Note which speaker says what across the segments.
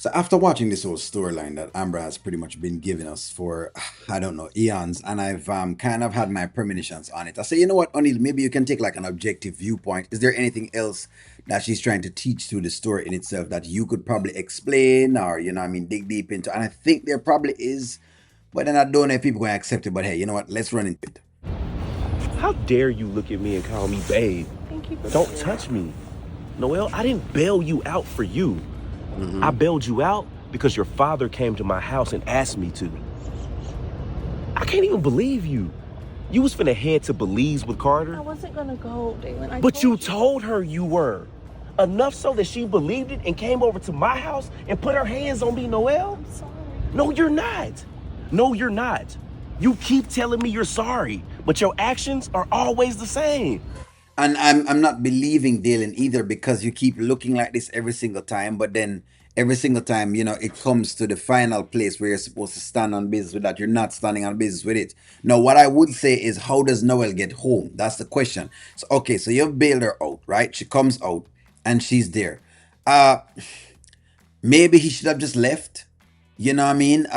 Speaker 1: So after watching this whole storyline that Amber has pretty much been giving us for, I don't know, eons, and I've kind of had my premonitions on it, I say, you know what, O'Neill, maybe you can take like an objective viewpoint. Is there anything else that she's trying to teach through the story in itself that you could probably explain or, I mean, dig deep into? And I think there probably is, but then I don't know if people are going to accept it. But hey, you know what, let's run into it.
Speaker 2: How dare you look at me and call me babe?
Speaker 3: Thank you for
Speaker 2: Don't touch me. Noel, I didn't bail you out for you. I
Speaker 1: Mm-hmm.
Speaker 2: bailed you out because your father came to my house and asked me to. I can't even believe you. You was finna head to Belize with
Speaker 3: I
Speaker 2: Carter,
Speaker 3: wasn't gonna go, Dalen.
Speaker 2: but you told her you were. Enough so that she believed it and came over to my house and put her hands on me, Noel?
Speaker 3: I'm sorry.
Speaker 2: No, you're not. No, you're not. You keep telling me you're sorry, but your actions are always the same.
Speaker 1: And I'm not believing Dalen either because you keep looking like this every single time, but then every single time, it comes to the final place where you're supposed to stand on business with that, you're not standing on business with it. Now, what I would say is, how does Noel get home? That's the question. So, okay, so you've bailed her out, right? She comes out and she's there. Uh, Maybe he should have just left. You know what I mean?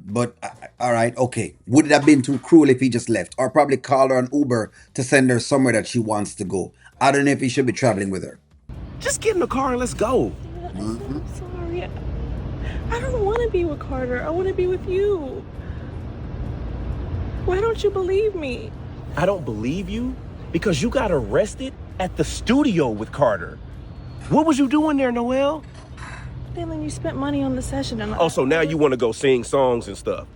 Speaker 1: But all right, okay. Would it have been too cruel if he just left, or probably call her an Uber to send her somewhere that she wants to go? I don't know if he should be traveling with her.
Speaker 2: Just get in the car and let's go.
Speaker 3: Dalen, I said
Speaker 1: Mhm.
Speaker 3: I'm sorry. I don't want to be with Carter. I want to be with you. Why don't you believe me?
Speaker 2: I don't believe you because you got arrested at the studio with Carter. What was you doing there, Noel?
Speaker 3: Dalen, you spent money on the session and
Speaker 2: Oh, so now you want to go sing songs and stuff.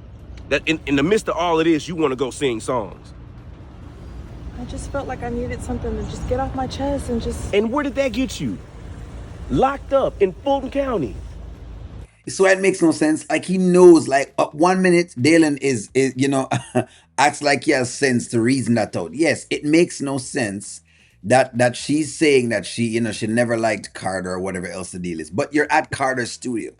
Speaker 2: That in the midst of all of this, you want to go sing songs.
Speaker 3: I just felt like I needed something to just get off my chest and just...
Speaker 2: And where did that get you? Locked up in Fulton County.
Speaker 1: So it makes no sense. Like he knows, like 1 minute, Dalen is acts like he has sense to reason that out. Yes, it makes no sense that she's saying that she never liked Carter or whatever else the deal is. But you're at Carter's studio.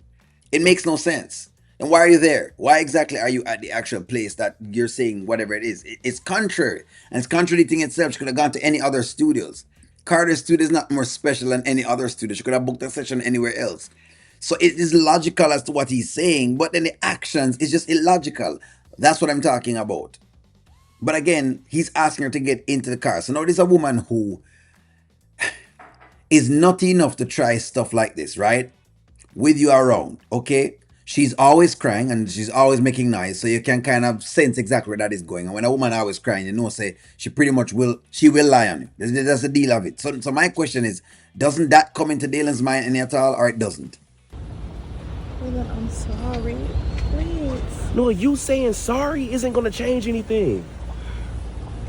Speaker 1: It makes no sense. And why are you there? Why exactly are you at the actual place that you're saying whatever it is? It's contrary. And it's contradicting itself. She could have gone to any other studios. Carter's studio is not more special than any other studio. She could have booked a session anywhere else. So it is logical as to what he's saying, but then the actions is just illogical. That's what I'm talking about. But again, he's asking her to get into the car. So now there's a woman who is nutty enough to try stuff like this, right? With you around, okay? She's always crying and she's always making noise, so you can kind of sense exactly where that is going. And when a woman always crying, say she pretty much will lie on you. That's the deal of it. So my question is, doesn't that come into Dalen's mind any at all, or it doesn't?
Speaker 3: Dalen, I'm sorry. Please.
Speaker 2: No, you saying sorry isn't gonna change anything.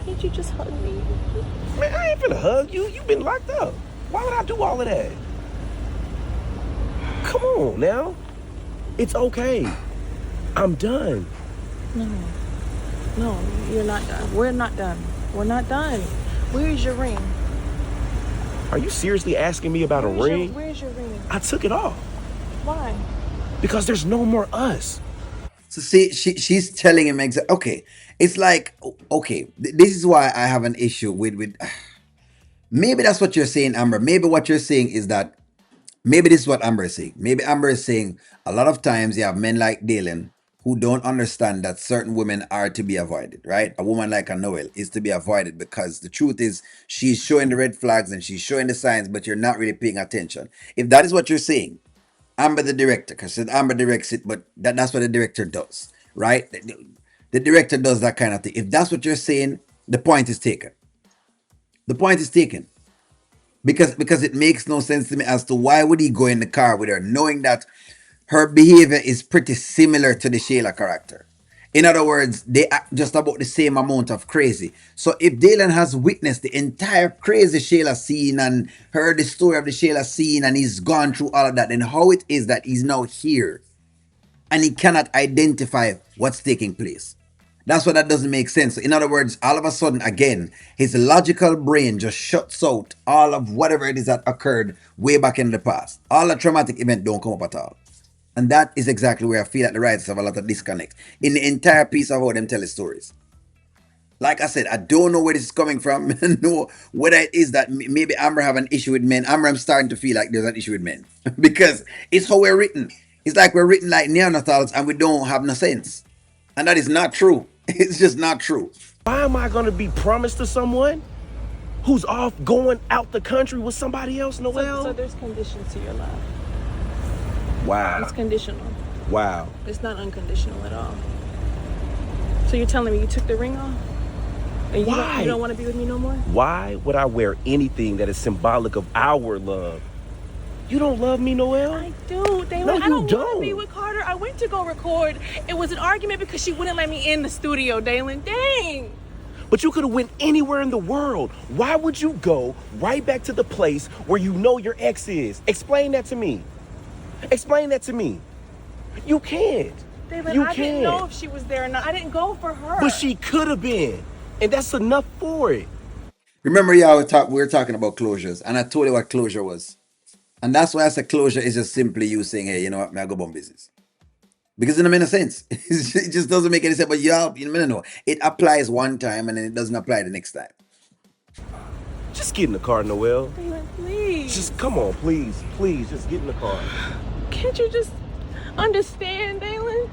Speaker 3: Can't you just hug me?
Speaker 2: Man, I ain't finna hug you. You've been locked up. Why would I do all of that? Come on now. It's okay. I'm done.
Speaker 3: No. No, you're not done. We're not done. We're not done. Where's your ring?
Speaker 2: Are you seriously asking me about a ring?
Speaker 3: Where's your ring?
Speaker 2: I took it off
Speaker 3: Why?
Speaker 2: because there's no more us.
Speaker 1: So see, she's telling him exactly. Okay, it's like okay, this is why I have an issue with. Maybe that's what you're saying, Amber. Maybe what you're saying is that maybe this is what Amber is saying. Maybe Amber is saying a lot of times you have men like Dalen who don't understand that certain women are to be avoided, right? A woman like a Noel is to be avoided because the truth is she's showing the red flags and she's showing the signs, but you're not really paying attention. If that is what you're saying, Amber the director, because Amber directs it, but that's what the director does, right? The director does that kind of thing. If that's what you're saying, the point is taken. The point is taken because it makes no sense to me as to why would he go in the car with her knowing that her behavior is pretty similar to the Shayla character. In other words, they act just about the same amount of crazy. So if Dalen has witnessed the entire crazy Shayla scene and heard the story of the Shayla scene and he's gone through all of that, then how it is that he's now here and he cannot identify what's taking place? That's what that doesn't make sense. In other words, all of a sudden, again, his logical brain just shuts out all of whatever it is that occurred way back in the past. All the traumatic event don't come up at all. And that is exactly where I feel that the writers have a lot of disconnect in the entire piece of how them tell the stories. Like I said, I don't know where this is coming from. No, whether it is that maybe Amber have an issue with men. Amber, I'm starting to feel like there's an issue with men because it's how we're written. It's like we're written like Neanderthals and we don't have no sense. And that is not true. It's just not true.
Speaker 2: Why am I gonna be promised to someone who's off going out the country with somebody else,
Speaker 3: So
Speaker 2: Noel?
Speaker 3: there's conditions to your love. It's
Speaker 2: Wow.
Speaker 3: conditional.
Speaker 2: Wow.
Speaker 3: It's not unconditional at all. So you're telling me you took the ring off? And
Speaker 2: Why?
Speaker 3: You don't want to be with me no more?
Speaker 2: Why would I wear anything that is symbolic of our love? You don't love me, Noel?
Speaker 3: I do, Dalen.
Speaker 2: No,
Speaker 3: I don't
Speaker 2: you
Speaker 3: want to be
Speaker 2: don't.
Speaker 3: with Carter. I went to go record. It was an argument because she wouldn't let me in the studio, Dalen. Dang.
Speaker 2: But you could have went anywhere in the world. Why would you go right back to the place where you know your ex is? Explain that to me. Explain that to me. You can't.
Speaker 3: Dalen,
Speaker 2: You
Speaker 3: I didn't know
Speaker 2: can't.
Speaker 3: if she was there or not. I didn't go for her.
Speaker 2: But she could have been. And that's enough for it.
Speaker 1: Remember, y'all, we were talking about closures, and I told you what closure was. And that's why I said closure is just simply you saying, hey, you know what, may I go about business. Because it doesn't make no sense. It just doesn't make any sense. But y'all, you know, it applies one time and then it doesn't apply the next time.
Speaker 2: Just get in the car, Noel.
Speaker 3: Dalen, please.
Speaker 2: Just come on, please. Please, just get in the car.
Speaker 3: Can't you just understand, Dalen?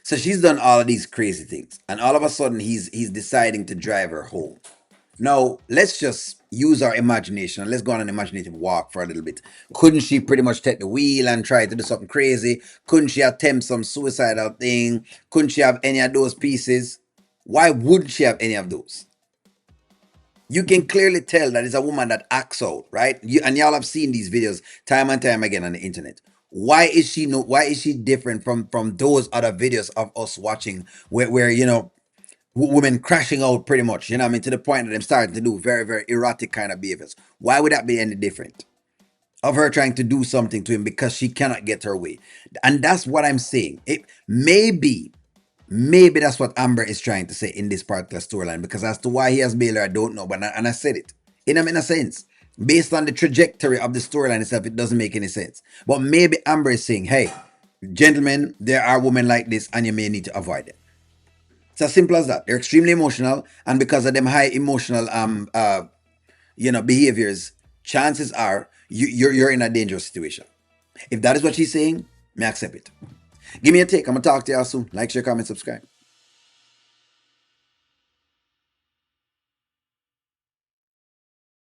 Speaker 1: So she's done all of these crazy things, and all of a sudden he's deciding to drive her home. Now let's just use our imagination and let's go on an imaginative walk for a little bit. Couldn't she pretty much take the wheel and try to do something crazy? Couldn't she attempt some suicidal thing? Couldn't she have any of those pieces? Why wouldn't she have any of those? You can clearly tell that it's a woman that acts out, right? And y'all have seen these videos time and time again on the internet. Why is she no? Why is she different from those other videos of us watching where you know women crashing out pretty much? You know what I mean, to the point that them starting to do very erotic kind of behaviors. Why would that be any different? Of her trying to do something to him because she cannot get her way, and that's what I'm saying. It maybe that's what Amber is trying to say in this particular storyline. Because as to why he has bailed her, I don't know. But and I said it in a sense, based on the trajectory of the storyline itself, it doesn't make any sense. But maybe Amber is saying, "Hey, gentlemen, there are women like this, and you may need to avoid them." It's as simple as that. They're extremely emotional, and because of them high emotional behaviors, chances are you're in a dangerous situation. If that is what she's saying, may I accept it. Give me a take. I'm gonna talk to you all soon. Like, share, comment, subscribe.